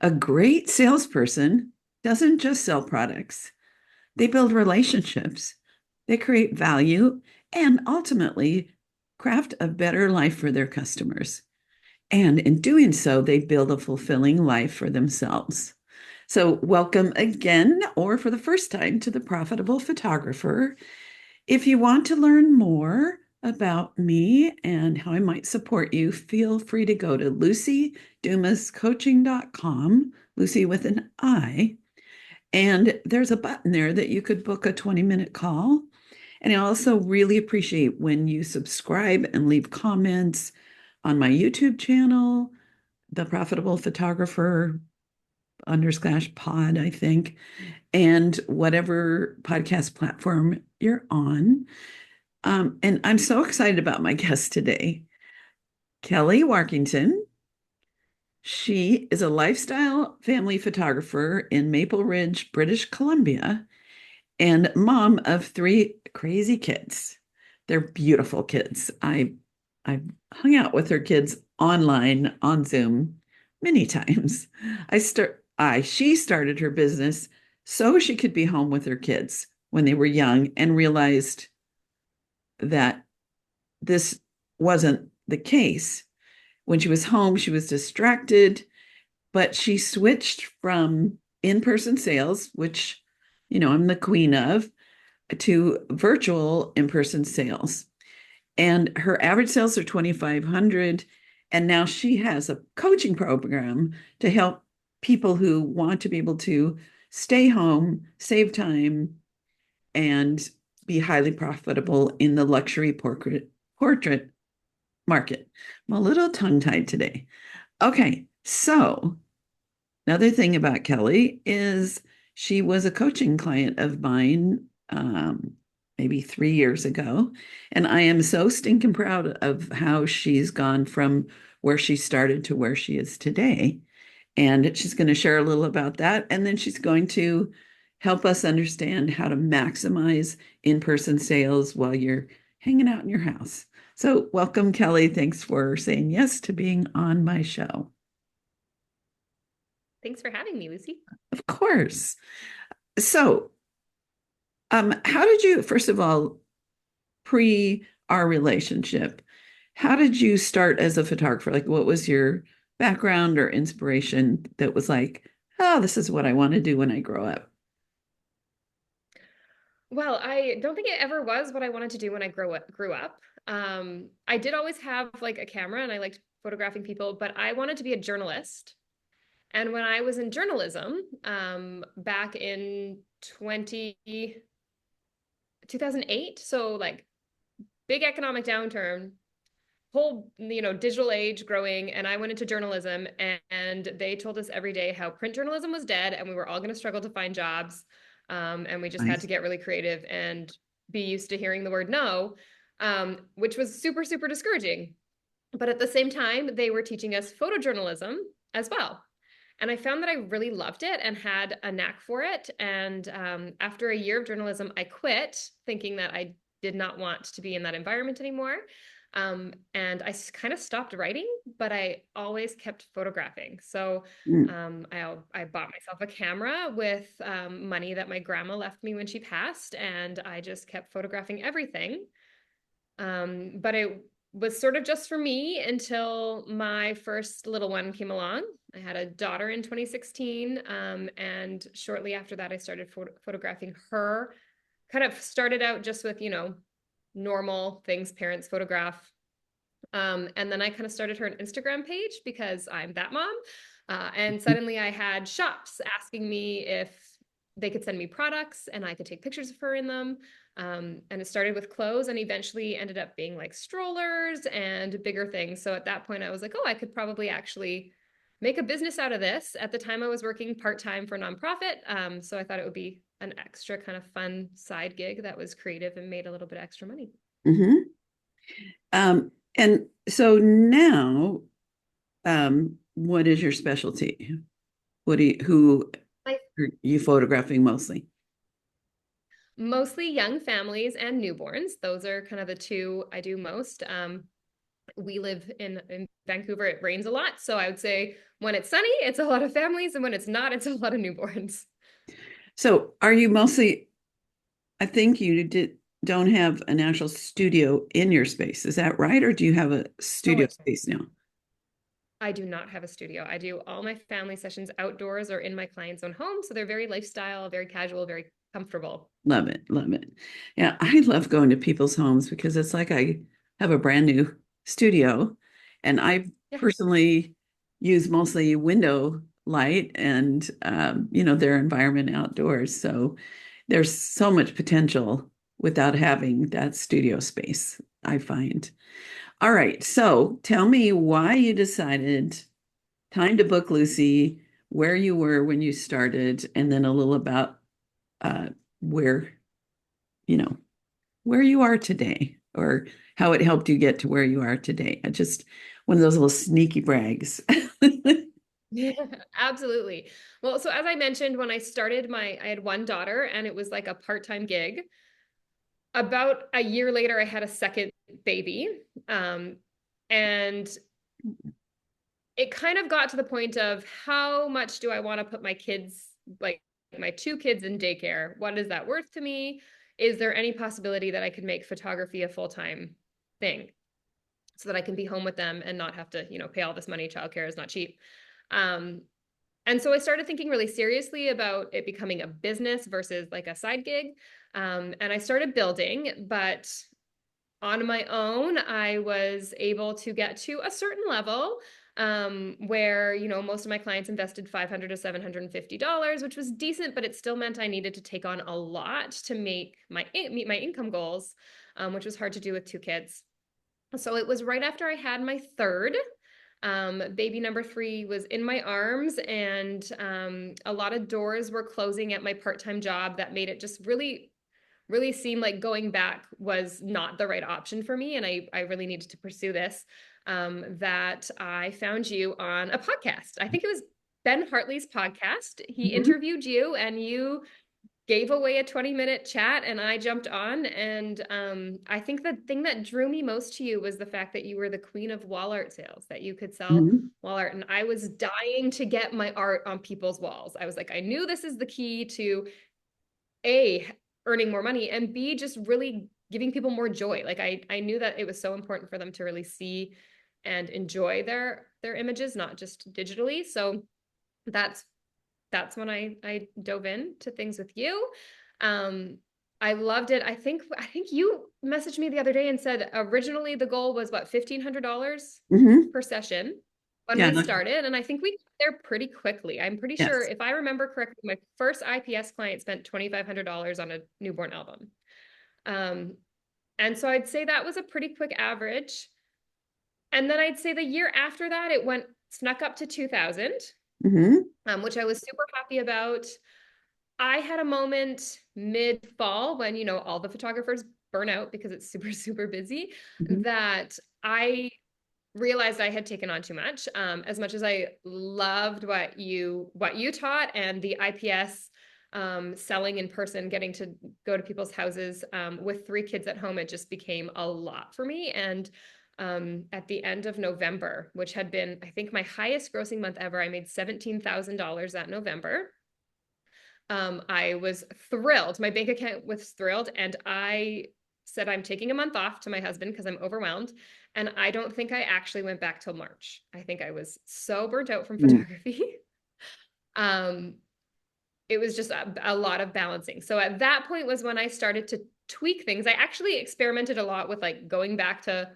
A great salesperson doesn't just sell products, they build relationships, they create value, and ultimately craft a better life for their customers. And in doing so, they build a fulfilling life for themselves. So, welcome again, or for the first time, to the Profitable Photographer. If you want to learn more about me and how I might support you, feel free to go to lucydumascoaching.com, Lucy with an I. And there's a button there that you could book a 20-minute call. And I also really appreciate when you subscribe and leave comments on my YouTube channel, The Profitable Photographer _ pod, I think, and whatever podcast platform you're on. And I'm so excited about my guest today, Kelly Warkentin. She is a lifestyle family photographer in Maple Ridge, British Columbia, and mom of three crazy kids. They're beautiful kids. I've hung out with her kids online on Zoom many times. She started her business so she could be home with her kids when they were young and realized that this wasn't the case. When she was home, she was distracted, but she switched from in-person sales, which, I'm the queen of, to virtual in-person sales. And her average sales are 2,500. And now she has a coaching program to help people who want to be able to stay home, save time, and be highly profitable in the luxury portrait market. I'm a little tongue-tied today. Okay, so another thing about Kelly is she was a coaching client of mine maybe 3 years ago. And I am so stinking proud of how she's gone from where she started to where she is today. And she's going to share a little about that. And then she's going to help us understand how to maximize in-person sales while you're hanging out in your house. So welcome, Kelly. Thanks for saying yes to being on my show. Thanks for having me, Lucy. Of course. So, how did you, first of all, pre our relationship, how did you start as a photographer? Like, what was your background or inspiration that was like, oh, this is what I want to do when I grow up? Well, I don't think it ever was what I wanted to do when I grew up. I did always have like a camera and I liked photographing people, but I wanted to be a journalist. And when I was in journalism, back in 2008, so like big economic downturn, whole digital age growing, and I went into journalism, and they told us every day how print journalism was dead and we were all going to struggle to find jobs, and we just had to Nice. get really creative and be used to hearing the word no, which was super super discouraging. But at the same time they were teaching us photojournalism as well, and I found that I really loved it and had a knack for it. And after a year of journalism, I quit, thinking that I did not want to be in that environment anymore. And I kind of stopped writing, but I always kept photographing. So Mm. I bought myself a camera with money that my grandma left me when she passed, and I just kept photographing everything. But it was sort of just for me until my first little one came along. I had a daughter in 2016, and shortly after that, I started photographing her. Kind of started out just with, normal things parents photograph. And then I kind of started her an Instagram page because I'm that mom. And suddenly I had shops asking me if they could send me products and I could take pictures of her in them. And it started with clothes and eventually ended up being like strollers and bigger things. So at that point, I was like, oh, I could probably actually make a business out of this. At the time, I was working part-time for a nonprofit. So I thought it would be an extra kind of fun side gig that was creative and made a little bit extra money. Mm-hmm. And so now, what is your specialty? Who I are you photographing mostly? Mostly young families and newborns. Those are kind of the two I do most. We live in Vancouver, it rains a lot. So I would say when it's sunny, it's a lot of families, and when it's not, it's a lot of newborns. So are you mostly, I think you don't have an actual studio in your space. Is that right? Or do you have a No, studio space now? I do not have a studio. I do all my family sessions outdoors or in my client's own home. So they're very lifestyle, very casual, very comfortable. Love it. Love it. Yeah, I love going to people's homes because it's like I have a brand new studio and I Yeah. personally use mostly window light and their environment outdoors. So there's so much potential without having that studio space, I find. All right. So tell me why you decided time to book Lucy, where you were when you started, and then a little about uh, where you know, where you are today or how it helped you get to where you are today. I just one of those little sneaky brags. Yeah, absolutely. Well, so as I mentioned, when I started I had one daughter and it was like a part-time gig. About a year later, I had a second baby. Um, and it kind of got to the point of how much do I want to put my kids, like my two kids in daycare? What is that worth to me? Is there any possibility that I could make photography a full-time thing so that I can be home with them and not have to, pay all this money? Childcare is not cheap. Um, and so I started thinking really seriously about it becoming a business versus like a side gig. And I started building, but on my own, I was able to get to a certain level where, most of my clients invested $500 to $750, which was decent, but it still meant I needed to take on a lot to meet my income goals, which was hard to do with two kids. So it was right after I had my third. Baby number three was in my arms, and a lot of doors were closing at my part-time job that made it just really seem like going back was not the right option for me. And I really needed to pursue this. That I found you on a podcast. I think it was Ben Hartley's podcast. He Mhm. interviewed you and you gave away a 20-minute chat and I jumped on. And I think the thing that drew me most to you was the fact that you were the queen of wall art sales, that you could sell Mhm. wall art. And I was dying to get my art on people's walls. I was like, I knew this is the key to A, earning more money, and B, just really giving people more joy. Like I knew that it was so important for them to really see and enjoy their images, not just digitally. So that's that's when I dove into things with you. Um, I loved it. I think you messaged me the other day and said originally the goal was what, $1,500 Mhm. per session when we Yeah. started, and I think we got there pretty quickly. I'm pretty sure, Yes. if I remember correctly, my first IPS client spent $2,500 on a newborn album. Um, and so I'd say that was a pretty quick average. And then I'd say the year after that, it went snuck up to 2,000, Hmm. which I was super happy about. I had a moment mid-fall when, all the photographers burn out because it's super, super busy, Hmm. that I realized I had taken on too much. As much as I loved what you taught and the IPS selling in person, getting to go to people's houses with three kids at home, it just became a lot for me. And at the end of November, which had been, I think, my highest grossing month ever, I made $17,000 that November. I was thrilled. My bank account was thrilled. And I said, I'm taking a month off to my husband because I'm overwhelmed. And I don't think I actually went back till March. I think I was so burnt out from photography. um, it was just a lot of balancing. So at that point was when I started to tweak things. I actually experimented a lot with like going back to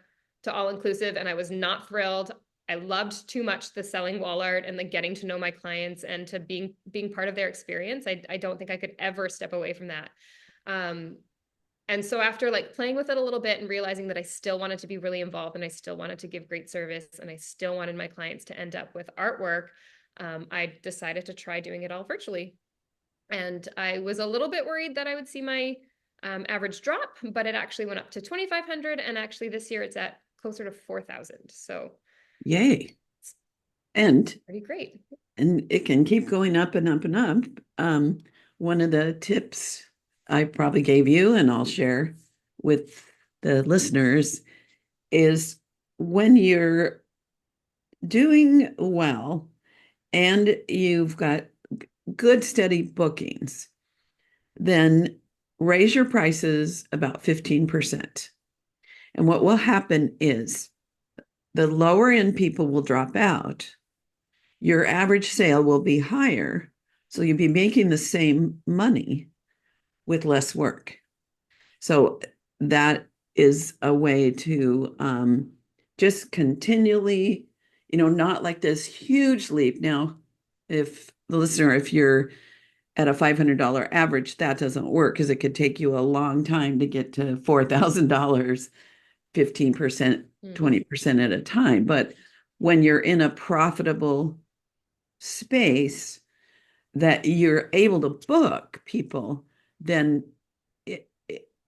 all inclusive, and I was not thrilled. I loved too much the selling wall art and the getting to know my clients and to being part of their experience. I don't think I could ever step away from that. Um, and so after like playing with it a little bit and realizing that I still wanted to be really involved and I still wanted to give great service and I still wanted my clients to end up with artwork, I decided to try doing it all virtually. And I was a little bit worried that I would see my average drop, but it actually went up to 2,500. And actually this year it's at closer to 4,000. So Yay. it's And pretty great. it can keep going up and up and up. Um, One of the tips I probably gave you, and I'll share with the listeners, is when you're doing well and you've got good steady bookings, then raise your prices about 15%. And what will happen is the lower end people will drop out. Your average sale will be higher. So you'll be making the same money with less work. So that is a way to just continually, not like this huge leap. Now, if the listener, if you're at a $500 average, that doesn't work because it could take you a long time to get to $4,000, 15%, Mhm. 20% at a time. But when you're in a profitable space that you're able to book people, then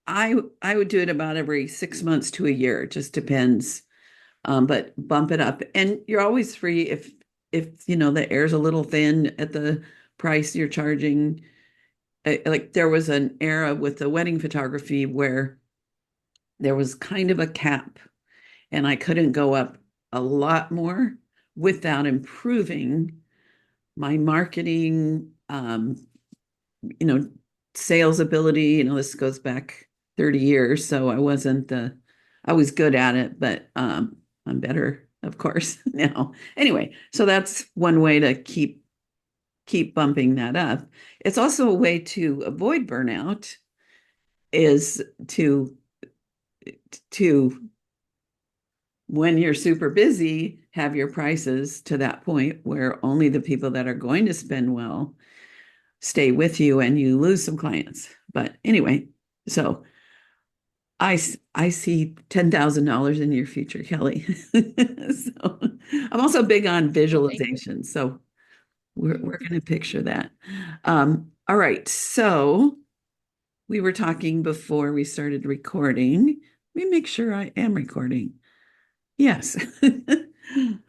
I would do it about every 6 months to a year. It just depends. But bump it up, and you're always free if the air's a little thin at the price you're charging. Like there was an era with the wedding photography where there was kind of a cap, and I couldn't go up a lot more without improving my marketing, you know, sales ability. This goes back 30 years, so I was good at it, but I'm better, of course, now. Anyway, so that's one way to keep bumping that up. It's also a way to avoid burnout is to when you're super busy, have your prices to that point where only the people that are going to spend well stay with you and you lose some clients. But anyway, so I see $10,000 in your future, Kelly. So I'm also big on Well, thank you. visualization. So we're going to picture that. All right. So we were talking before we started recording. Let me make sure I am recording. Yes.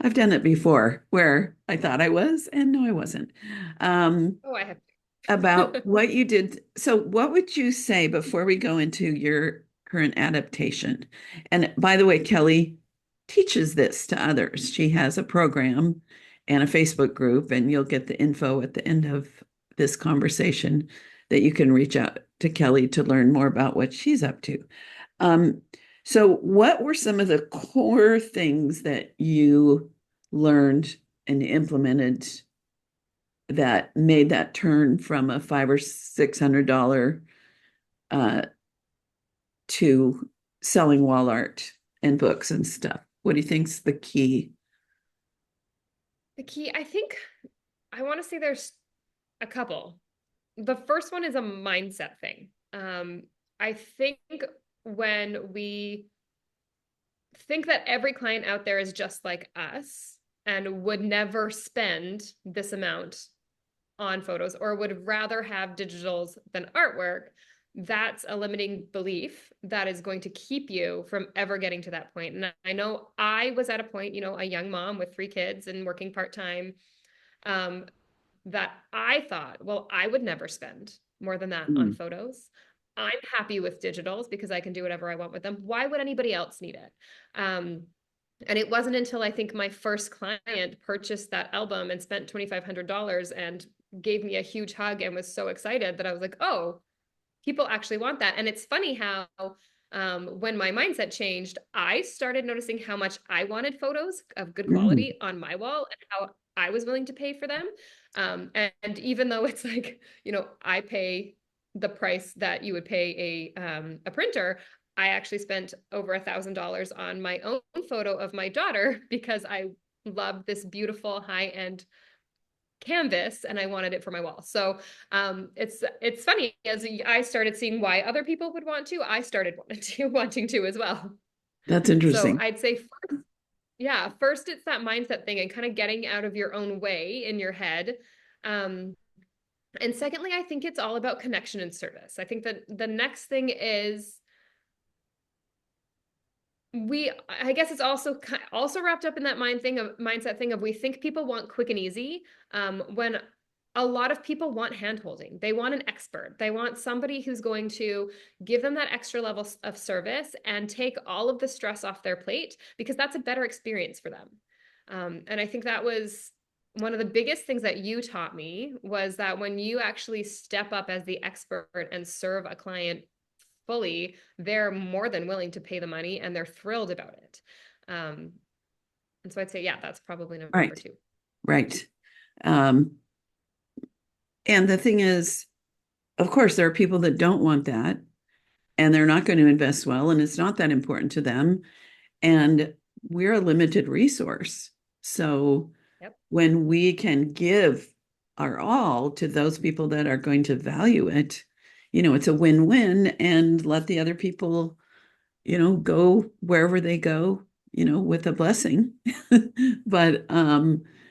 I've done it before where I thought I was and no, I wasn't. Oh, I have. About what you did. So, what would you say before we go into your current adaptation? And by the way, Kelly teaches this to others. She has a program and a Facebook group, and you'll get the info at the end of this conversation that you can reach out to Kelly to learn more about what she's up to. Um, so, what were some of the core things that you learned and implemented that made that turn from a $500 or $600 uh, to selling wall art and books and stuff? What do you think's the key? The key, I think, I want to say there's a couple. The first one is a mindset thing. I think when we think that every client out there is just like us and would never spend this amount on photos or would rather have digitals than artwork, that's a limiting belief that is going to keep you from ever getting to that point. And I know I was at a point, a young mom with 3 kids and working part-time, um, that I thought, well, I would never spend more than that on Mm, photos. I'm happy with digitals because I can do whatever I want with them. Why would anybody else need it? And it wasn't until I think my first client purchased that album and spent $2,500 and gave me a huge hug and was so excited that I was like, oh, people actually want that. And it's funny how when my mindset changed, I started noticing how much I wanted photos of good mm, quality on my wall and how I was willing to pay for them. And even though it's like, I pay the price that you would pay a printer, I actually spent over $1,000 on my own photo of my daughter because I loved this beautiful high-end canvas and I wanted it for my wall. So it's funny as I started seeing why other people would want to, I started wanting to as well. that's So interesting. I'd say first, yeah, first it's that mindset thing and kind of getting out of your own way in your head. Um, and secondly, I think it's all about connection and service. I think that the next thing is I guess it's also wrapped up in that mindset thing of we think people want quick and easy, when a lot of people want hand-holding. They want an expert. They want somebody who's going to give them that extra level of service and take all of the stress off their plate, because that's a better experience for them. And I think that was one of the biggest things that you taught me, was that when you actually step up as the expert and serve a client fully, they're more than willing to pay the money and they're thrilled about it. And so I'd say, yeah, that's probably number Right. two. Right. Um, and the thing is, of course, there are people that don't want that and they're not going to invest well, and it's not that important to them. And we're a limited resource. So Yep. when we can give our all to those people that are going to value it, it's a win-win, and let the other people, go wherever they go, with a blessing. But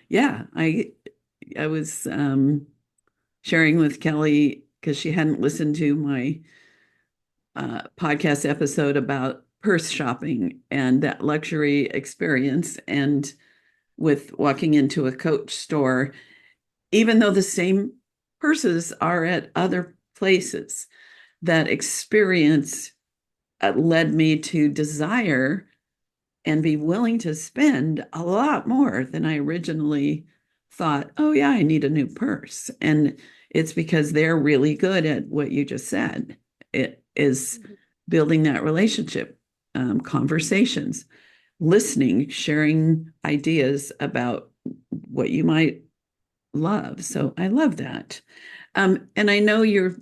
yeah, I was sharing with Kelly because she hadn't listened to my podcast episode about purse shopping and that luxury experience. And with walking into a Coach store, even though the same purses are at other places, that experience led me to desire and be willing to spend a lot more than I originally thought. Oh, yeah, I need a new purse. And it's because they're really good at what you just said. It is building that relationship, conversations, listening, sharing ideas about what you might love. So I love that. And I know you're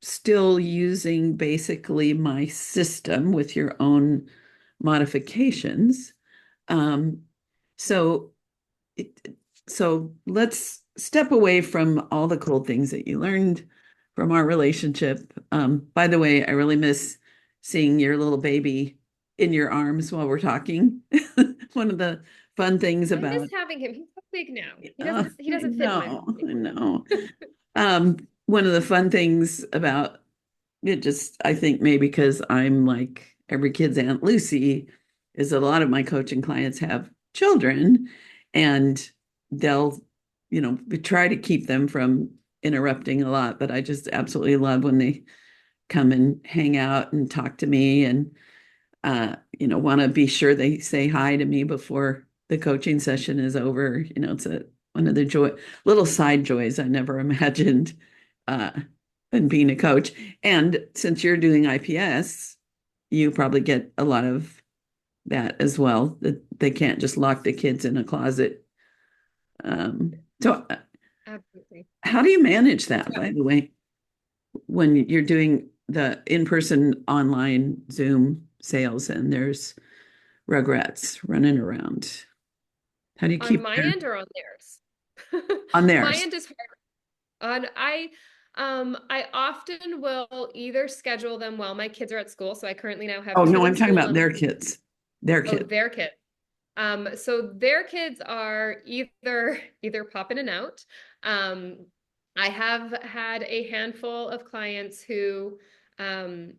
still using basically my system with your own modifications. Um, so, it, so let's step away from all the cool things that you learned from our relationship. By the way, I really miss seeing your little baby in your arms while we're talking. One of the fun things I miss about, having him. He's so big now. He oh, doesn't he I doesn't fit in my know, bag I anymore. know. One of the fun things about it, just I think maybe because I'm like every kid's Aunt Lucy, is a lot of my coaching clients have children, and they'll, we try to keep them from interrupting a lot, but I just absolutely love when they come and hang out and talk to me, and want to be sure they say hi to me before the coaching session is over. It's one of the little side joys I never imagined uh, in being a coach. And since you're doing IPS, you probably get a lot of that as well, that they can't just lock the kids in a closet. So Absolutely. how do you manage that, So by the way, when you're doing the in-person online Zoom sales and there's rugrats running around? How do you on keep my their end or on theirs? on My theirs? end is hard. I often will either schedule them while my kids are at school. So I currently now have Oh two no, in I'm talking school about and their kids. Their oh, kids. their kids. So their kids are either pop in and out. Um, I have had a handful of clients who, um,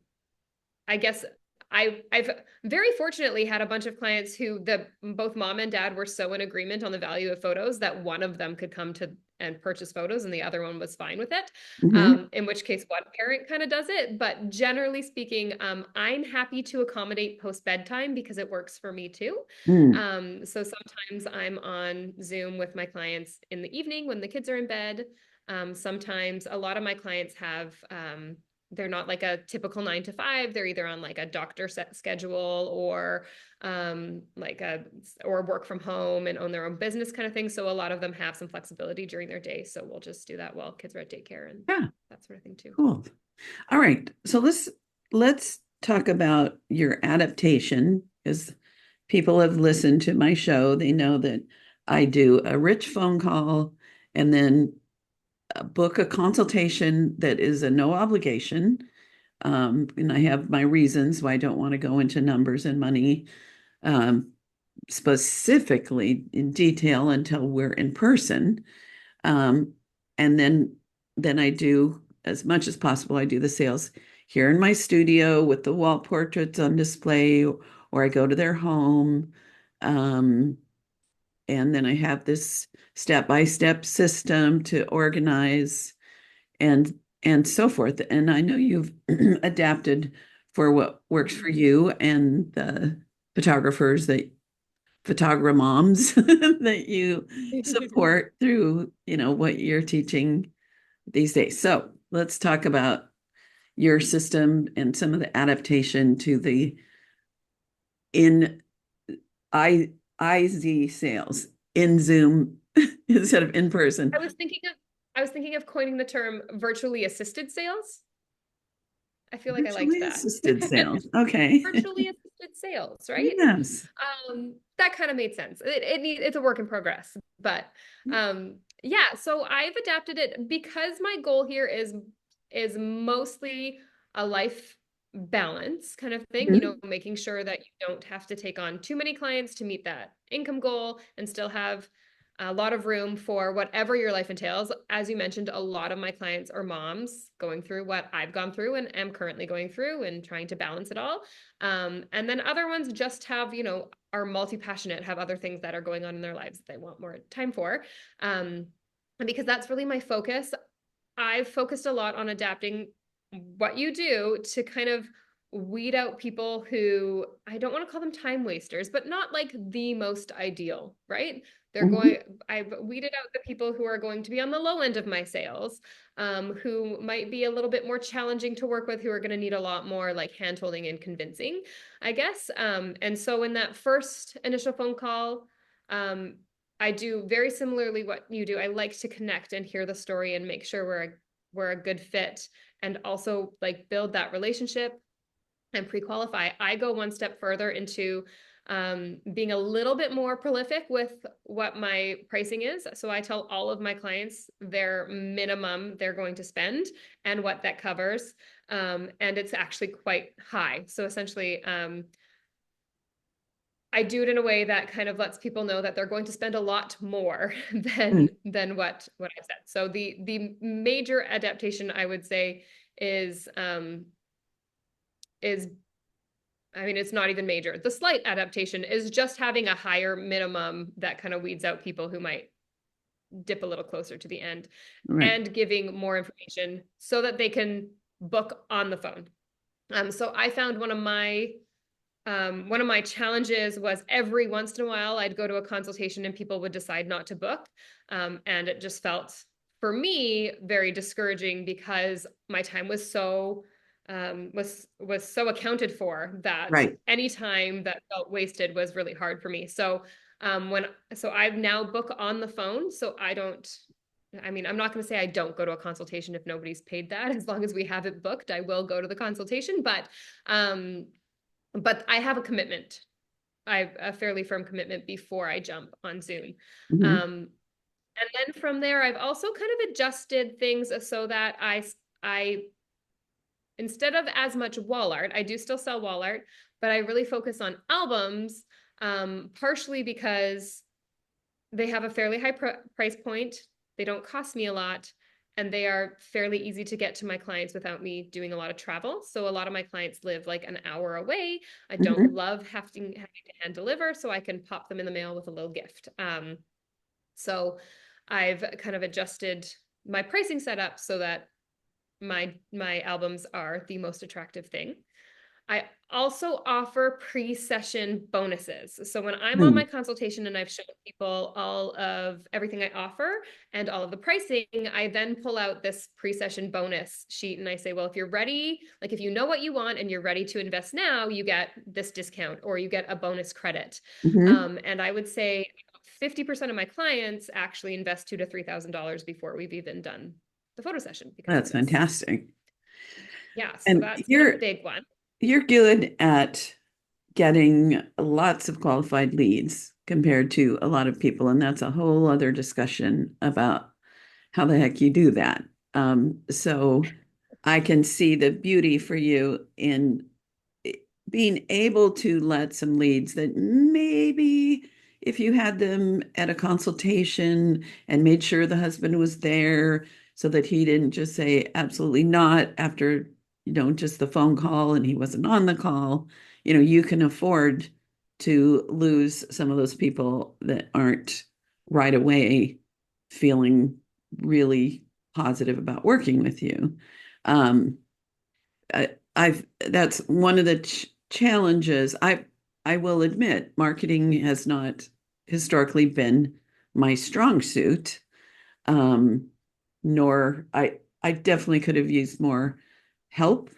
I guess I've very fortunately had a bunch of clients who the both mom and dad were so in agreement on the value of photos that one of them could come to and purchase photos and the other one was fine with it. Mm-hmm. In which case one parent kind of does it. But generally speaking, I'm happy to accommodate post bedtime because it works for me too. Mm. So sometimes I'm on Zoom with my clients in the evening when the kids are in bed. Sometimes a lot of my clients have they're not like a typical 9 to 5. They're either on like a doctor set schedule or or work from home and own their own business kind of thing. So a lot of them have some flexibility during their day. So we'll just do that while kids are at daycare and Yeah, that sort of thing too. cool. All right. So let's talk about your adaptation, because people have listened to my show. They know that I do a rich phone call and then book a consultation that is a no obligation. And I have my reasons why I don't want to go into numbers and money um, specifically in detail until we're in person. Um, and then I do, as much as possible, I do the sales here in my studio with the wall portraits on display, or I go to their home. Um, and then I have this step-by-step system to organize and so forth. And I know you've adapted for what works for you and the photographers that photographer moms that you support through, what you're teaching these days. So let's talk about your system and some of the adaptation to the in I IZ sales in Zoom instead of in person. I was thinking of coining the term virtually assisted sales. I feel like I liked Virtually that. assisted sales. Okay. Virtually assisted sales, right? Yes. That kind of made sense. It's a work in progress, but yeah. So I've adapted it because my goal here is mostly a life balance kind of thing. Mhm. Making sure that you don't have to take on too many clients to meet that income goal and still have a lot of room for whatever your life entails. As you mentioned, a lot of my clients are moms going through what I've gone through and am currently going through and trying to balance it all. And then other ones just have, are multi-passionate, have other things that are going on in their lives that they want more time for. And because that's really my focus, I've focused a lot on adapting what you do to kind of weed out people who I don't want to call them time wasters, but not like the most ideal, right? Mhm. I've weeded out the people who are going to be on the low end of my sales, who might be a little bit more challenging to work with, who are going to need a lot more like hand holding and convincing, I guess. And so in that first initial phone call, I do very similarly what you do. I like to connect and hear the story and make sure we're a good fit and also like build that relationship and pre-qualify. I go one step further into being a little bit more prolific with what my pricing is. So I tell all of my clients their minimum they're going to spend and what that covers. And it's actually quite high. So essentially, I do it in a way that kind of lets people know that they're going to spend a lot more Mm. than what I've said. So the major adaptation I would say is is I mean, it's not even major. The slight adaptation is just having a higher minimum that kind of weeds out people who might dip a little closer to the end Right. and giving more information so that they can book on the phone. So I found one of my challenges was every once in a while I'd go to a consultation and people would decide not to book. And it just felt for me very discouraging because my time was so accounted for that Right. any time that felt wasted was really hard for me. So I've now book on the phone. So I mean, I'm not going to say I don't go to a consultation if nobody's paid that. As long as we have it booked, I will go to the consultation. But I have a commitment. I have a fairly firm commitment before I jump on Zoom. Mhm. And then from there, I've also kind of adjusted things so that I instead of as much wall art, I do still sell wall art, but I really focus on albums, partially because they have a fairly high price point. They don't cost me a lot, and they are fairly easy to get to my clients without me doing a lot of travel. So a lot of my clients live like an hour away. I don't Mhm. love having to hand deliver, so I can pop them in the mail with a little gift. So I've kind of adjusted my pricing setup so that my albums are the most attractive thing. I also offer pre-session bonuses. So when I'm on my Mm. consultation and I've shown people all of everything I offer and all of the pricing, I then pull out this pre-session bonus sheet and I say, well, if you're ready, like if you know what you want and you're ready to invest now, you get this discount or you get a bonus credit. Mhm. And I would say 50% of my clients actually invest $2,000 to $3,000 before we've even done the photo session because of That's this. fantastic. Yeah, so And that's been a you're big one. you're good at getting lots of qualified leads compared to a lot of people, and that's a whole other discussion about how the heck you do that. So I can see the beauty for you in being able to let some leads that maybe if you had them at a consultation and made sure the husband was there so that he didn't just say absolutely not after, just the phone call and he wasn't on the call, you can afford to lose some of those people that aren't right away feeling really positive about working with you. Um, I've that's one of the challenges. I will admit, marketing has not historically been my strong suit. Um, Nor I definitely could have used more help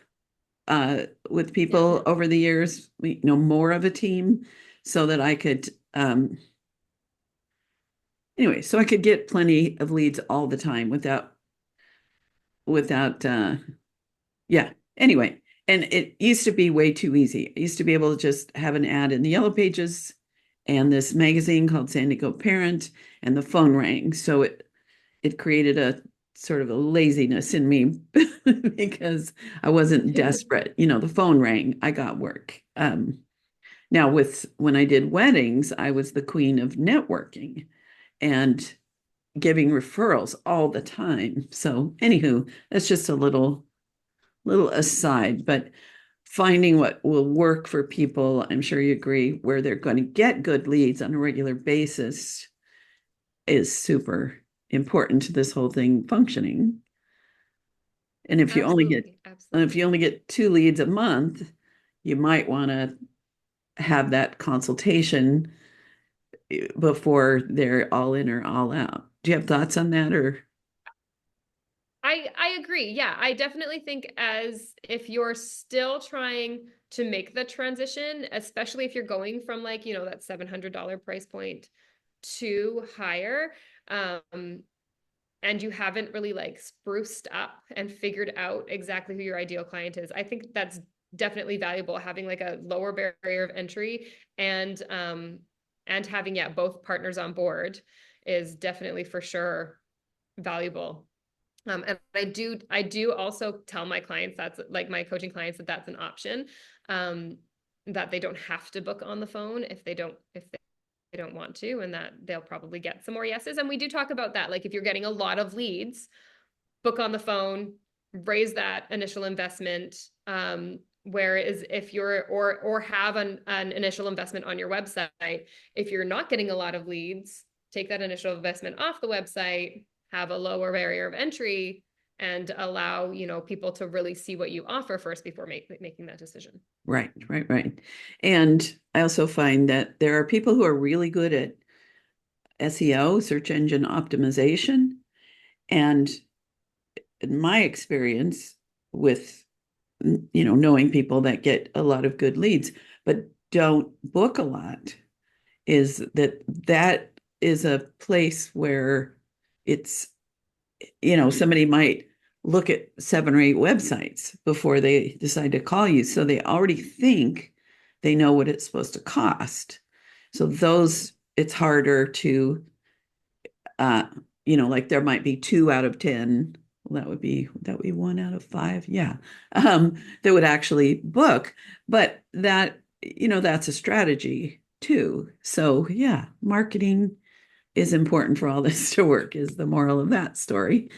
with Yeah. people over the years, more of a team so that I could anyway, so I could get plenty of leads all the time without yeah. Anyway, and it used to be way too easy. I used to be able to just have an ad in the yellow pages and this magazine called San Diego Parent, and the phone rang. So it created a sort of a laziness in me because I wasn't desperate. The phone rang, I got work. Now with when I did weddings, I was the queen of networking and giving referrals all the time. So anywho, that's just a little aside, but finding what will work for people, I'm sure you agree, where they're going to get good leads on a regular basis is super important to this whole thing functioning. And Absolutely. if Absolutely. you only get 2 leads a month, you might want to have that consultation before they're all in or all out. Do you have thoughts on that or? I agree. Yeah, I definitely think as if you're still trying to make the transition, especially if you're going from like, that $700 price point to higher, um, and you haven't really like spruced up and figured out exactly who your ideal client is. I think that's definitely valuable having like a lower barrier of entry and having both partners on board is definitely for sure valuable. And I do also tell my clients that's like my coaching clients that that's an option, um, that they don't have to book on the phone if they don't want to, and that they'll probably get some more yeses. And we do talk about that. Like if you're getting a lot of leads, book on the phone, raise that initial investment. Whereas if you're or have an initial investment on your website, if you're not getting a lot of leads, take that initial investment off the website, have a lower barrier of entry, and allow people to really see what you offer first before making that decision. Right, right, right. And I also find that there are people who are really good at SEO, search engine optimization. And in my experience with, knowing people that get a lot of good leads, but don't book a lot, is that is a place where it's, somebody might look at 7 or 8 websites before they decide to call you. So they already think they know what it's supposed to cost. So those, it's harder to, uh, like there might be 2 out of 10. Well, that would be 1 out of 5. Yeah. That would actually book. But that's a strategy too. So yeah, marketing is important for all this to work, is the moral of that story.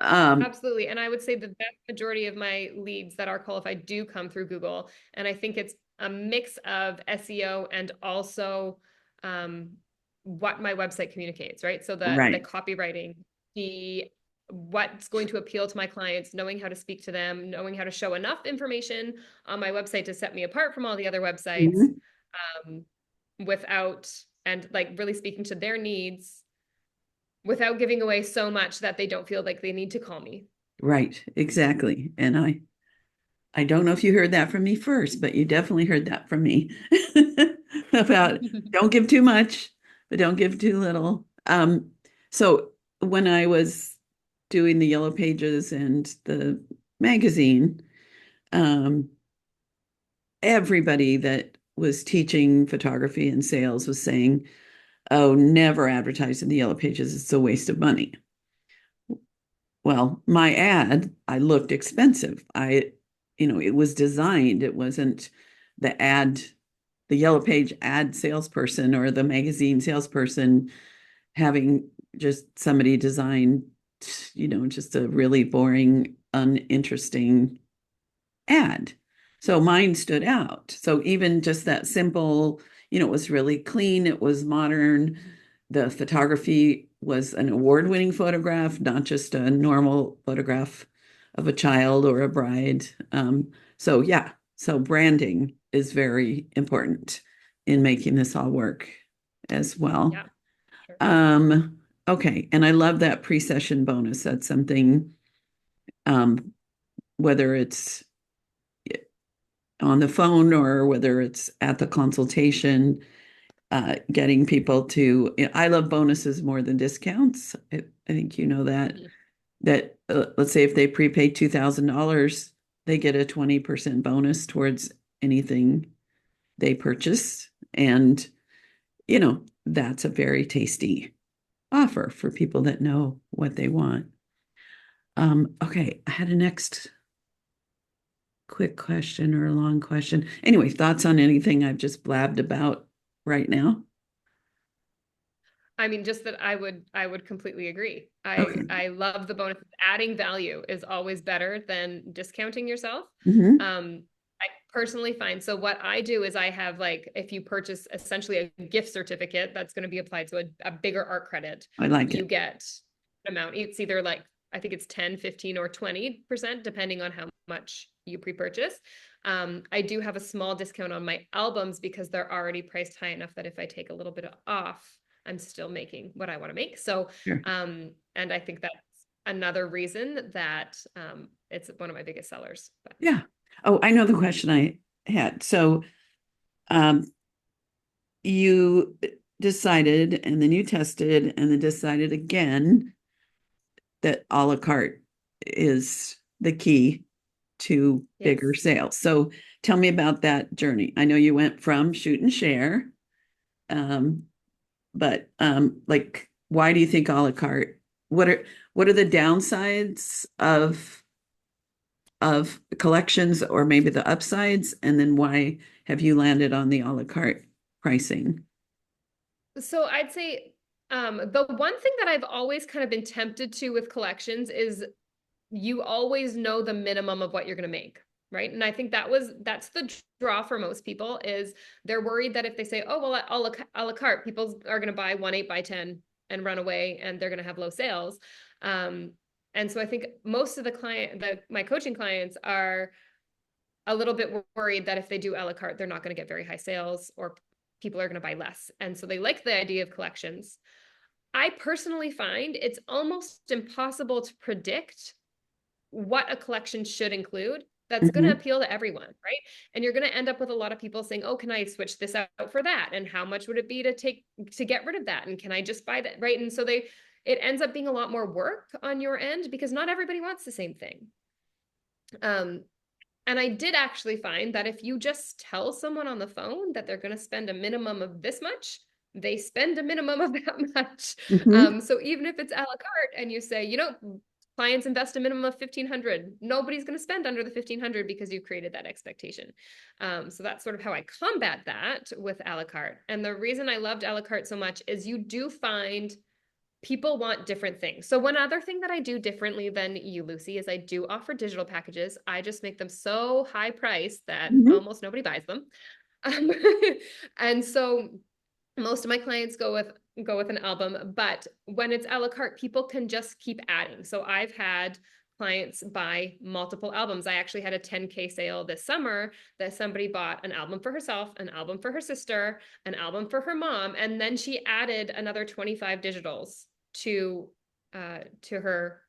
Um, Absolutely. And I would say the vast majority of my leads that are qualified do come through Google. And I think it's a mix of SEO and also um, what my website communicates, right? So the right, copywriting, the what's going to appeal to my clients, knowing how to speak to them, knowing how to show enough information on my website to set me apart from all the other websites, mhm, um, without and like really speaking to their needs without giving away so much that they don't feel like they need to call me. right, exactly. And I don't know if you heard that from me first, but you definitely heard that from me about don't give too much, but don't give too little. So when I was doing the yellow pages and the magazine, um, everybody that was teaching photography and sales was saying, "Oh, never advertise in the yellow pages. It's a waste of money." Well, my ad, I looked expensive. It was designed. It wasn't the ad, the yellow page ad salesperson or the magazine salesperson having just somebody design, just a really boring, uninteresting ad. So mine stood out. So even just that simple, it was really clean, it was modern. The photography was an award-winning photograph, not just a normal photograph of a child or a bride. So yeah, so branding is very important in making this all work as well. Yeah, sure. Okay, and I love that pre-session bonus. That's something, whether it's on the phone or whether it's at the consultation, getting people to, I love bonuses more than discounts. I think you know that, Mhm. let's say if they prepay $2,000, they get a 20% bonus towards anything they purchase. And, that's a very tasty offer for people that know what they want. Okay, I had a next quick question or a long question. Anyway, thoughts on anything I've just blabbed about right now? I mean, just that I would completely agree. I Okay. I love the bonus. Adding value is always better than discounting yourself. Hmm. Um, I personally find so what I do is I have like if you purchase essentially a gift certificate that's going to be applied to a bigger art credit, I like you it. get an amount. It's either like I think it's 10, 15, or 20%, depending on how much you pre-purchase. I do have a small discount on my albums because they're already priced high enough that if I take a little bit off, I'm still making what I want to make. So, Sure. and I think that's another reason that it's one of my biggest sellers. But Yeah. Oh, I know the question I had. So, um, you decided and then you tested and then decided again that a la carte is the key to bigger yes. sales. So tell me about that journey. I know you went from shoot and share, um, but like, why do you think a la carte? What are the downsides of collections, or maybe the upsides? And then why have you landed on the a la carte pricing? So I'd say the one thing that I've always kind of been tempted to with collections is you always know the minimum of what you're going to make, right? And I think that's the draw for most people is they're worried that if they say, oh, well, a la carte, people are going to buy 1 8 by 10 and run away and they're going to have low sales. Um, and so I think most of my coaching clients are a little bit worried that if they do a la carte, they're not going to get very high sales or people are going to buy less. And so they like the idea of collections. I personally find it's almost impossible to predict what a collection should include that's going to Mhm. appeal to everyone, right? And you're going to end up with a lot of people saying, "Oh, can I switch this out for that? And how much would it be to get rid of that? And can I just buy that?" Right? And so it ends up being a lot more work on your end because not everybody wants the same thing. Um, and I did actually find that if you just tell someone on the phone that they're going to spend a minimum of this much, they spend a minimum of that much. Mhm. So even if it's a la carte and you say, clients invest a minimum of 1,500, nobody's going to spend under the 1,500 because you created that expectation. So that's sort of how I combat that with a la carte. And the reason I loved a la carte so much is you do find people want different things. So one other thing that I do differently than you, Lucy, is I do offer digital packages. I just make them so high priced that Mhm. almost nobody buys them. Um, and so most of my clients go with an album, but when it's a la carte, people can just keep adding. So I've had clients buy multiple albums. I actually had a 10K sale this summer that somebody bought an album for herself, an album for her sister, an album for her mom, and then she added another 25 digitals to her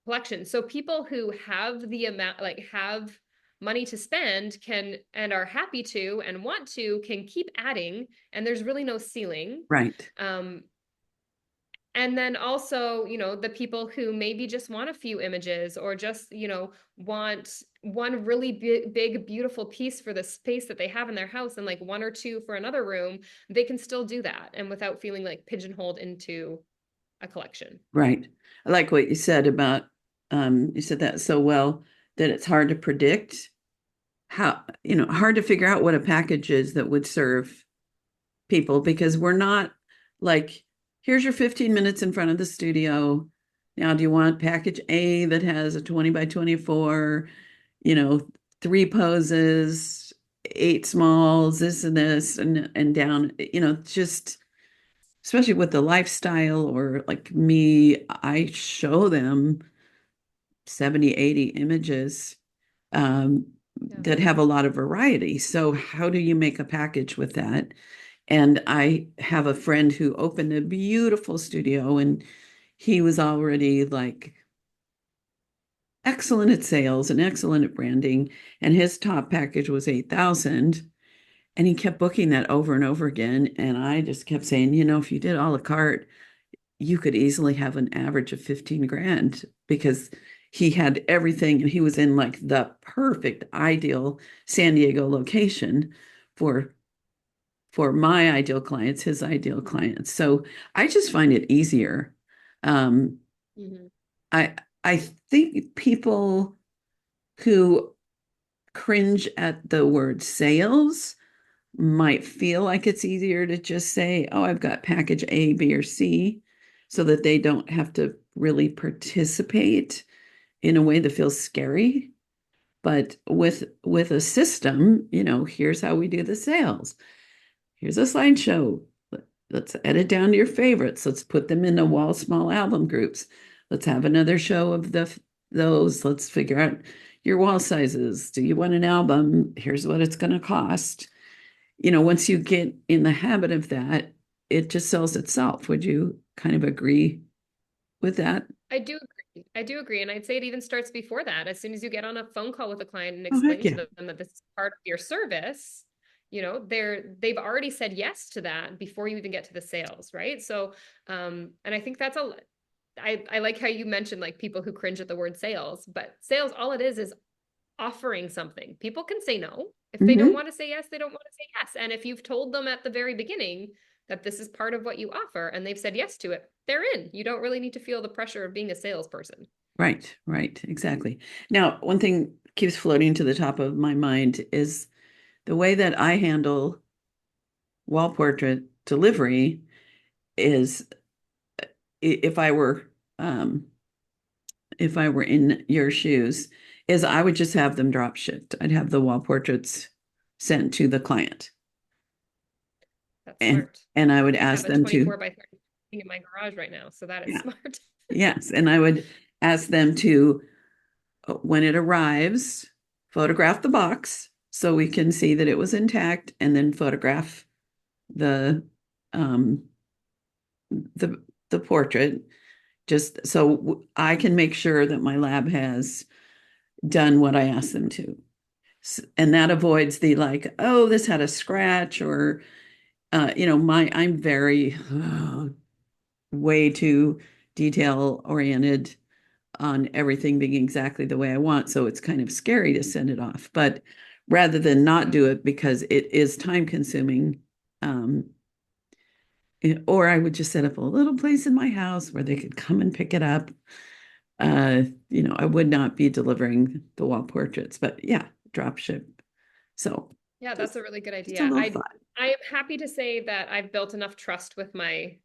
collection. So people who have the amount, like have money to spend can and are happy to and want to can keep adding and there's really no ceiling. Right. um and then also, the people who maybe just want a few images or just, want one really big, beautiful piece for the space that they have in their house and like one or two for another room, they can still do that and without feeling like pigeonholed into a collection. Right. I like what you said about, you said that so well, that it's hard to predict hard to figure out what a package is that would serve people, because we're not like, here's your 15 minutes in front of the studio. Now, do you want package A that has a 20 by 24, you know, three poses, eight smalls, this and this, and down, just especially with the lifestyle or like me, I show them 70, 80 images um, Yeah. that have a lot of variety. So how do you make a package with that? And I have a friend who opened a beautiful studio, and he was already like excellent at sales and excellent at branding. And his top package was 8,000. And he kept booking that over and over again. And I just kept saying, if you did a la carte, you could easily have an average of 15 grand because he had everything and he was in like the perfect ideal San Diego location for my ideal clients, his ideal clients. So I just find it easier. Um, Mhm. I I think people who cringe at the word sales might feel like it's easier to just say, oh, I've got package A, B, or C, so that they don't have to really participate in a way that feels scary. But with a system, here's how we do the sales. Here's a slideshow. Let's edit down to your favorites. Let's put them in a wall small album groups. Let's have another show of those. Let's figure out your wall sizes. Do you want an album? Here's what it's going to cost. Once you get in the habit of that, it just sells itself. Would you kind of agree with that? I do agree. I do agree. And I'd say it even starts before that. As soon as you get on a phone call with a client and Oh, heck explain to yeah. them that this is part of your service, they've already said yes to that before you even get to the sales, right? So, and I think I like how you mentioned like people who cringe at the word sales, but sales, all it is offering something. People can say no. If they don't Hmm. want to say yes, they don't want to say yes. And if you've told them at the very beginning that this is part of what you offer and they've said yes to it, they're in. You don't really need to feel the pressure of being a salesperson. Right, right, exactly. Now, one thing keeps floating to the top of my mind is the way that I handle wall portrait delivery is if I were um, in your shoes, is I would just have them drop shipped. I'd have the wall portraits sent to the client. That's And smart. I would I ask have a them to, 24 by 30 in my garage right now, so that is yeah, smart. yes. And I would ask them to, when it arrives, photograph the box so we can see that it was intact, and then photograph the um the portrait, just so I can make sure that my lab has done what I asked them to. And that avoids the like, oh, this had a scratch, or I'm very way too detail oriented on everything being exactly the way I want. So it's kind of scary to send it off. But rather than not Yeah. do it because it is time consuming, um, or I would just set up a little place in my house where they could come and pick it up. I would not be delivering the wall portraits, but yeah, drop ship. So Yeah, that's just a really good a idea. little I thought. I am happy to say that I've built enough trust with my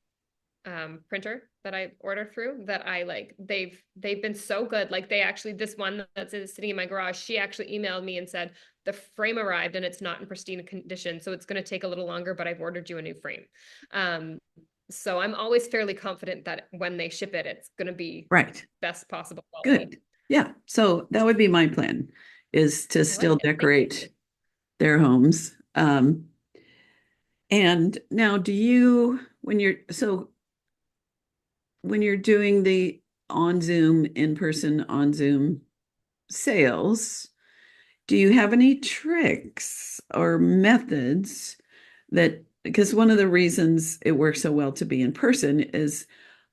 printer that I order through that I like they've been so good. Like they actually this one that's sitting in my garage, she actually emailed me and said the frame arrived and it's not in pristine condition, so it's going to take a little longer, but I've ordered you a new frame. Um, so I'm always fairly confident that when they ship it, it's going to be Right. best possible quality. Good. Yeah. So that would be my plan, is to I like still it. Thank decorate you. their homes. And now do you, when you're doing the on Zoom, in person on Zoom sales, do you have any tricks or methods that, because one of the reasons it works so well to be in person is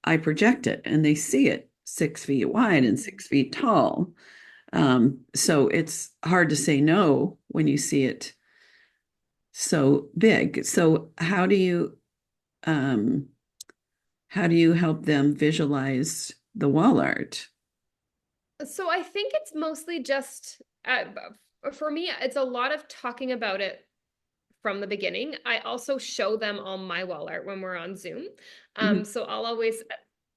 I project it and they see it 6 feet wide and 6 feet tall. So it's hard to say no when you see it so big. So um, how do you help them visualize the wall art? So I think it's mostly just for me, it's a lot of talking about it from the beginning. I also show them all my wall art when we're on Zoom. Mhm. So I'll always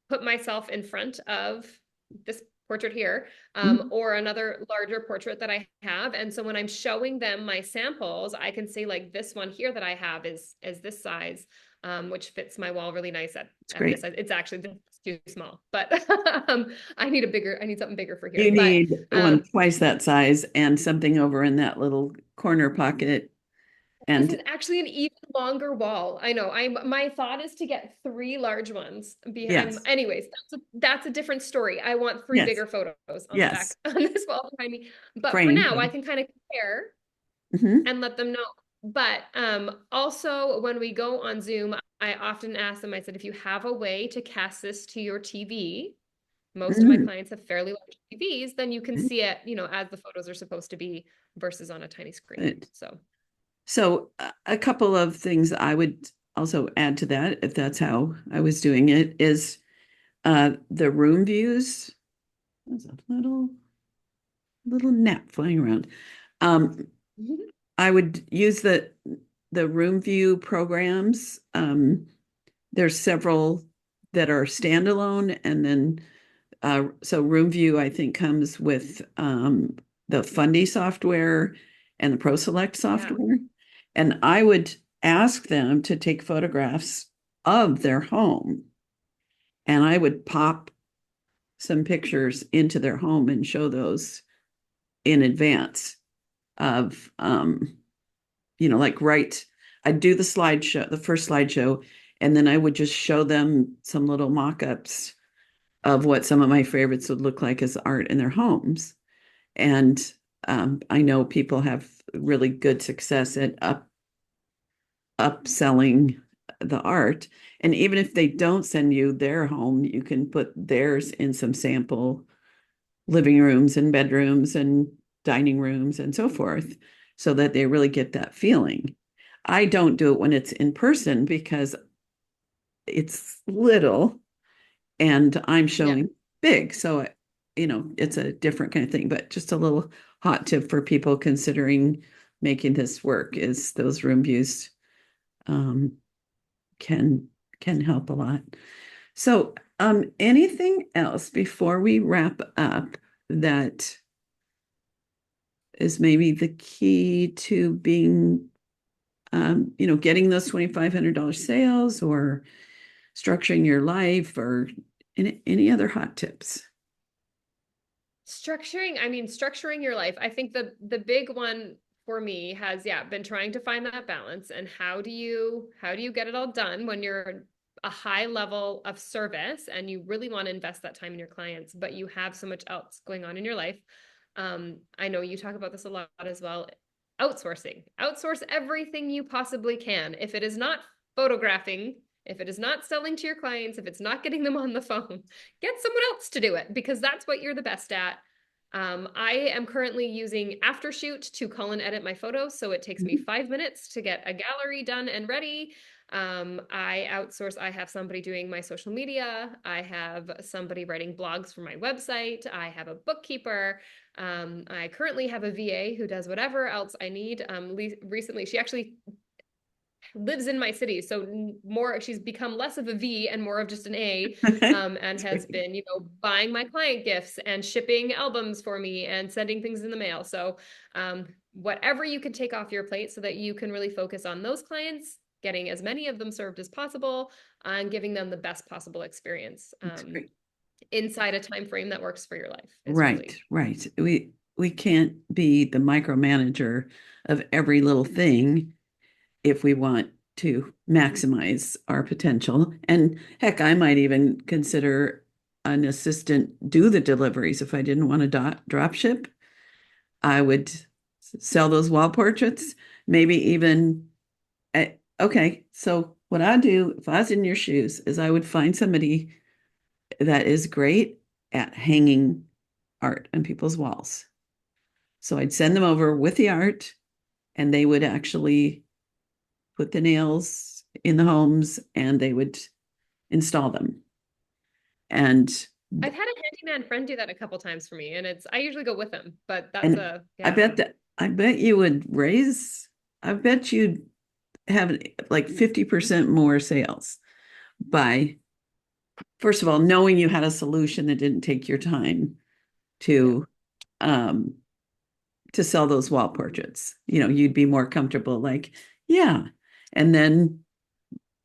put myself in front of this portrait here, Mhm. or another larger portrait that I have. And so when I'm showing them my samples, I can say like this one here that I have is this size, which fits my wall really nice It's at this great. size. It's actually too small, but I need something bigger for here. You But need one twice that size and something over in that little corner pocket. this And is actually an even longer wall. I know. My thought is to get three large ones behind. yes, Anyways, that's a different story. I want three yes, bigger photos on the back yes, on this wall behind me. But for framed now, I them. can kind of compare Mhm. and let them know. But also when we go on Zoom, I often ask them, I said, if you have a way to cast this to your TV, most of my Mm. clients have fairly large TVs, then you can see it, as the photos are supposed to be versus on a tiny screen. Good. So So a couple of things I would also add to that, if that's how I was doing it, is the room views. There's a little gnat flying around. Um, I would use the room view programs. There's several that are standalone, and then so room view I think comes with the Fundy software and the ProSelect yeah. software. And I would ask them to take photographs of their home, and I would pop some pictures into their home and show those in advance of like I'd do the slideshow, the first slideshow, and then I would just show them some little mock-ups of what some of my favorites would look like as art in their homes. And I know people have really good success at upselling the art. And even if they don't send you their home, you can put theirs in some sample living rooms and bedrooms and dining rooms and so forth, so that they really get that feeling. I don't do it when it's in person because it's little and I'm Yeah. showing big. So, it's a different kind of thing, but just a little hot tip for people considering making this work is those room views um, can can help a lot. So, anything else before we wrap up that is maybe the key to being, getting those $2,500 sales or structuring your life or any other hot tips? Structuring your life. I think the big one for me has, yeah, been trying to find that balance and how do you get it all done when you're a high level of service and you really want to invest that time in your clients, but you have so much else going on in your life. I know you talk about this a lot as well. Outsourcing. Outsource everything you possibly can. If it is not photographing, if it is not selling to your clients, if it's not getting them on the phone, get someone else to do it because that's what you're the best at. I am currently using Aftershoot to call and edit my photos, so it takes me 5 minutes to get a gallery done and ready. I outsource, I have somebody doing my social media. I have somebody writing blogs for my website. I have a bookkeeper. I currently have a VA who does whatever else I need. Recently, she actually lives in my city, so she's become less of a V and more of just an A, and has been, buying my client gifts and shipping albums for me and sending things in the mail. So whatever you can take off your plate so that you can really focus on those clients, getting as many of them served as possible, and giving them the best possible experience, That's great. inside a time frame that works for your life is Right, really. right. We can't be the micromanager of every little thing if we want to maximize our potential. And heck, I might even consider an assistant do the deliveries if I didn't want to drop ship. I would sell those wall portraits, maybe even. Okay, so what I do if I was in your shoes is I would find somebody that is great at hanging art on people's walls. So I'd send them over with the art, and they would actually put the nails in the homes and they would install them. And I've had a handyman friend do that a couple times for me, and I usually go with them, but that's and a, I yeah. bet that I bet you would raise, I bet you'd have like 50% more sales by, first of all, knowing you had a solution that didn't take your time Yeah. to um sell those wall portraits. You'd be more comfortable, like, yeah. And then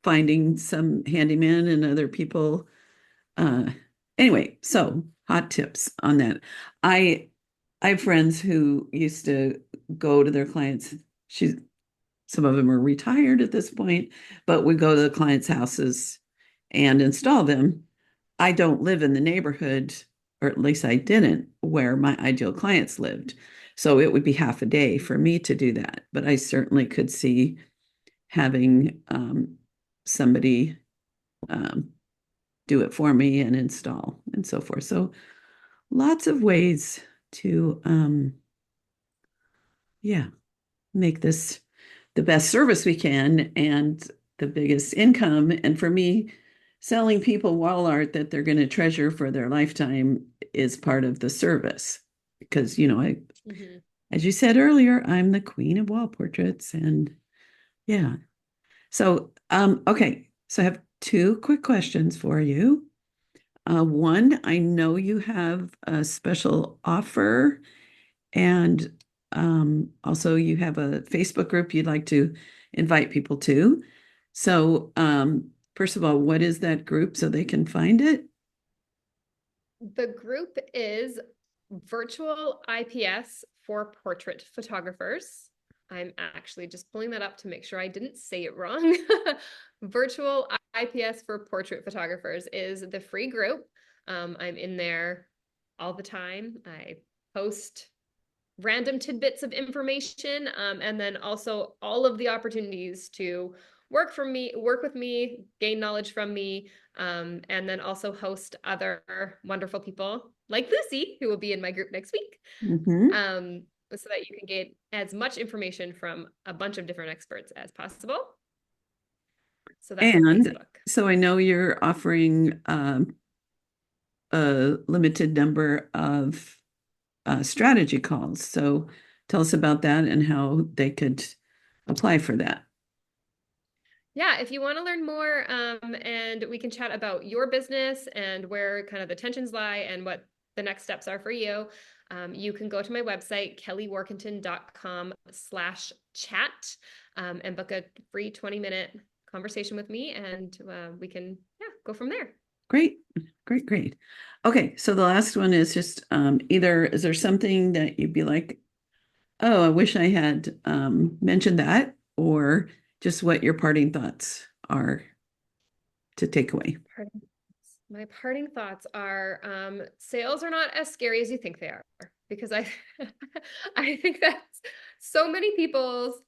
finding some handyman and other people. Uh, anyway, so hot tips on that. I I have friends who used to go to their clients. Some of them are retired at this point, but would go to the clients' houses and install them. I don't live in the neighborhood, or at least I didn't, where my ideal clients lived. So it would be half a day for me to do that. But I certainly could see having somebody um, do it for me and install and so forth. So lots of ways to, yeah, make this the best service we can and the biggest income. And for me, selling people wall art that they're going to treasure for their lifetime is part of the service. Because, Mhm. as you said earlier, I'm the queen of wall portraits. And yeah. So, okay. So I have two quick questions for you. One, I know you have a special offer, and also you have a Facebook group you'd like to invite people to. So, first of all, what is that group so they can find it? The group is Virtual IPS for portrait photographers. I'm actually just pulling that up to make sure I didn't say it wrong. Virtual IPS for portrait photographers is the free group. I'm in there all the time. I post random tidbits of information, and then also all of the opportunities to work with me, gain knowledge from me, and then also host other wonderful people like Lucy, who will be in my group next week, Mhm. so that you can get as much information from a bunch of different experts as possible. So that's on And Facebook. so I know you're offering a limited number of strategy calls. So tell us about that and how they could apply for that. Yeah, if you want to learn more, and we can chat about your business and where kind of the tensions lie and what the next steps are for you, you can go to my website, kellywarkentin.com/chat, and book a free 20-minute conversation with me, and we can, yeah, go from there. Great, great, great. Okay, so the last one is just either is there something that you'd be like, oh, I wish I had mentioned that, or just what your parting thoughts are to take away. Parting, my parting thoughts are, sales are not as scary as you think they are, because I I think that's so many people's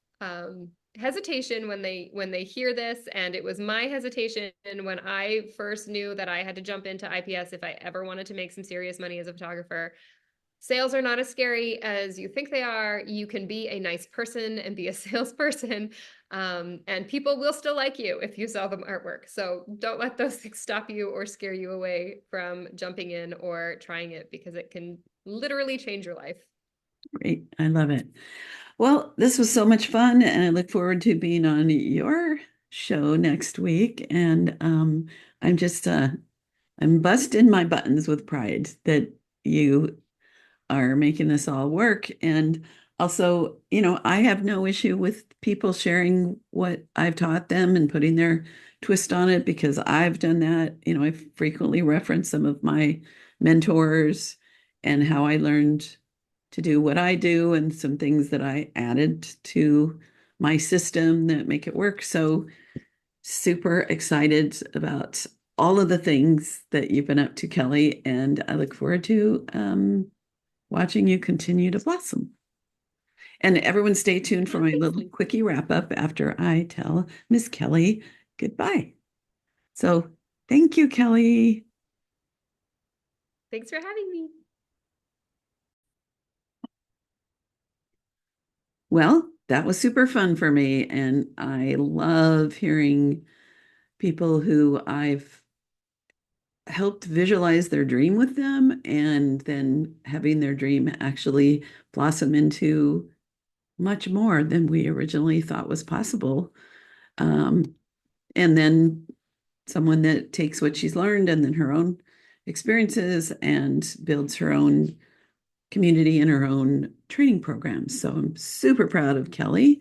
hesitation when they hear this, and it was my hesitation when I first knew that I had to jump into IPS if I ever wanted to make some serious money as a photographer. Sales are not as scary as you think they are. You can be a nice person and be a salesperson, and people will still like you if you sell them artwork. So don't let those things stop you or scare you away from jumping in or trying it, because it can literally change your life. Great, I love it. Well, this was so much fun, and I look forward to being on your show next week. And I'm just I'm busting my buttons with pride that you are making this all work. And also, I have no issue with people sharing what I've taught them and putting their twist on it because I've done that. I frequently reference some of my mentors and how I learned to do what I do and some things that I added to my system that make it work. So super excited about all of the things that you've been up to, Kelly, and I look forward to watching you continue to blossom. And everyone stay tuned for Yeah, my thanks, little Lucy. quickie wrap up after I tell Miss Kelly goodbye. So thank you, Kelly. Thanks for having me. Well, that was super fun for me. And I love hearing people who I've helped visualize their dream with them and then having their dream actually blossom into much more than we originally thought was possible. Um, and then someone that takes what she's learned and then her own experiences and builds her own community and her own training programs. So I'm super proud of Kelly.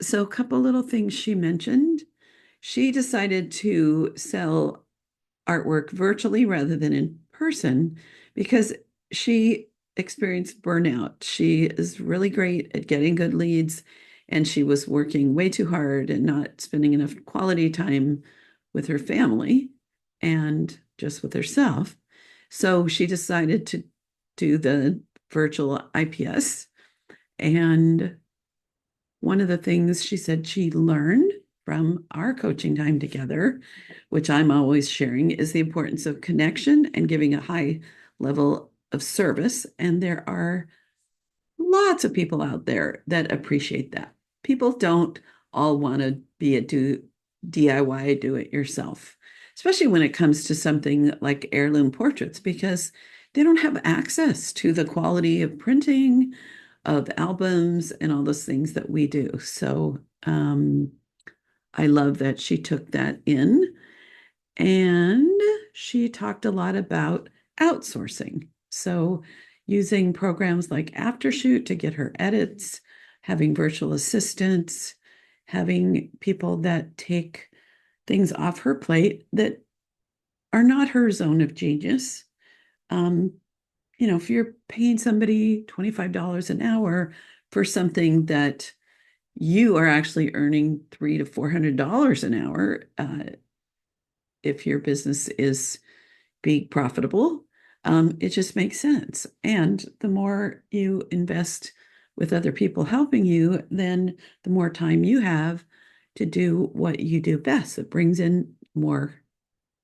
So a couple little things she mentioned. She decided to sell artwork virtually rather than in person because she experienced burnout. She is really great at getting good leads, and she was working way too hard and not spending enough quality time with her family and just with herself. So she decided to do the virtual IPS. And one of the things she said she learned from our coaching time together, which I'm always sharing, is the importance of connection and giving a high level of service. And there are lots of people out there that appreciate that. People don't all want to be a DIY, do it yourself, especially when it comes to something like heirloom portraits, because they don't have access to the quality of printing, of albums, and all those things that we do. So I love that she took that in. And she talked a lot about outsourcing. So, using programs like Aftershoot to get her edits, having virtual assistants, having people that take things off her plate that are not her zone of genius. Um, if you're paying somebody $25 an hour for something that you are actually earning $300 to $400 an hour, if your business is being profitable, it just makes sense. And the more you invest with other people helping you, then the more time you have to do what you do best. It brings in more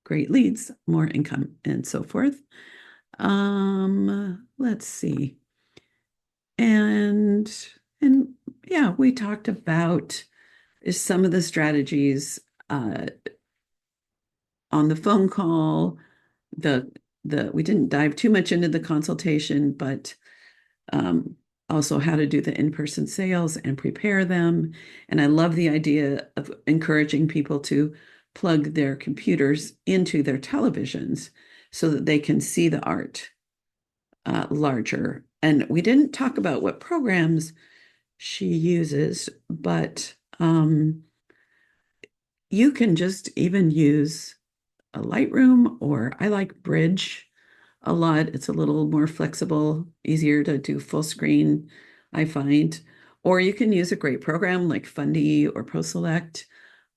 great leads, more income, and so forth. Let's see. And and yeah, we talked about some of the strategies on the phone call. The we didn't dive too much into the consultation, but also how to do the in-person sales and prepare them. And I love the idea of encouraging people to plug their computers into their televisions so that they can see the art larger. And we didn't talk about what programs she uses, but you can just even use a Lightroom, or I like Bridge a lot. It's a little more flexible, easier to do full screen, I find. Or you can use a great program like Fundy or ProSelect.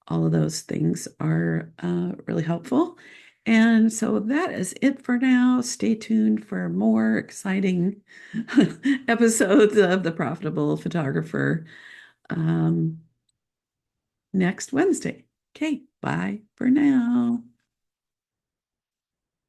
All of those things are really helpful. And so that is it for now. Stay tuned for more exciting episodes of The Profitable Photographer next Wednesday. Okay, bye for now.